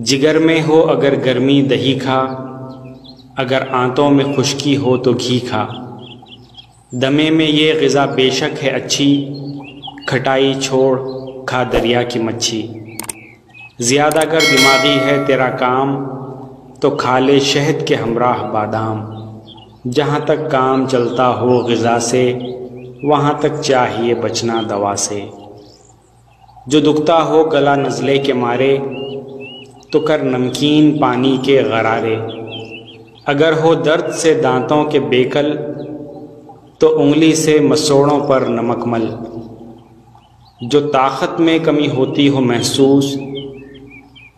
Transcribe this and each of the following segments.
जिगर में हो अगर गर्मी दही खा, अगर आंतों में खुश्की हो तो घी खा। दमे में ये ग़िज़ा बेशक है अच्छी, खटाई छोड़ खा दरिया की मच्छी। ज़्यादा अगर दिमागी है तेरा काम, तो खा ले शहद के हमराह बादाम। जहाँ तक काम चलता हो ग़िज़ा से, वहाँ तक चाहिए बचना दवा से। जो दुखता हो गला नज़ले के मारे, तो कर नमकीन पानी के गरारे। अगर हो दर्द से दांतों के बेकल, तो उंगली से मसोड़ों पर नमक मल। जो ताकत में कमी होती हो महसूस,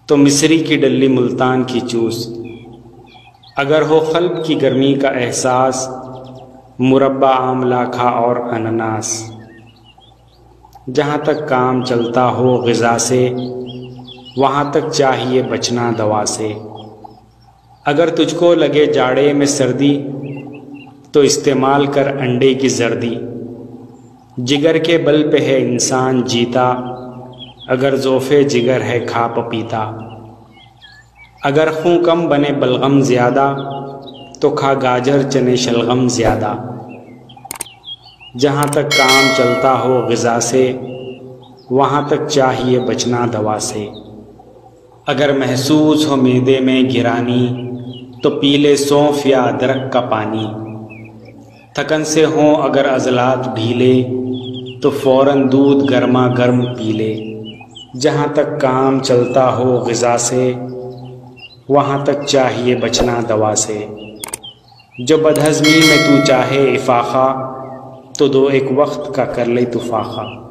तो मिस्री की डल्ली मुल्तान की चूस। अगर हो क़ल्ब की गर्मी का एहसास, मुरब्बा आमला खा और अनानास। जहाँ तक काम चलता हो ग़िज़ा से, वहाँ तक चाहिए बचना दवा से। अगर तुझको लगे जाड़े में सर्दी, तो इस्तेमाल कर अंडे की जर्दी। जिगर के बल पे है इंसान जीता, अगर ज़ोफ़े जिगर है खा पपीता। अगर खूं कम बने बलगम ज़्यादा, तो खा गाजर चने शलगम ज़्यादा। जहाँ तक काम चलता हो ग़िज़ा से, वहाँ तक चाहिए बचना दवा से। अगर महसूस हो मैदे में गिरानी, तो पी ले सौंफ या अदरक का पानी। थकन से हों अगर अज़लात ढीले, तो फ़ौरन दूध गर्मा गर्म पी ले। जहाँ तक काम चलता हो ग़िज़ा से, वहाँ तक चाहिए बचना दवा से। जो बदहज़मी में तू चाहे इफ़ाक़ा, तो दो एक वक्त का कर ले तू फ़ाक़ा।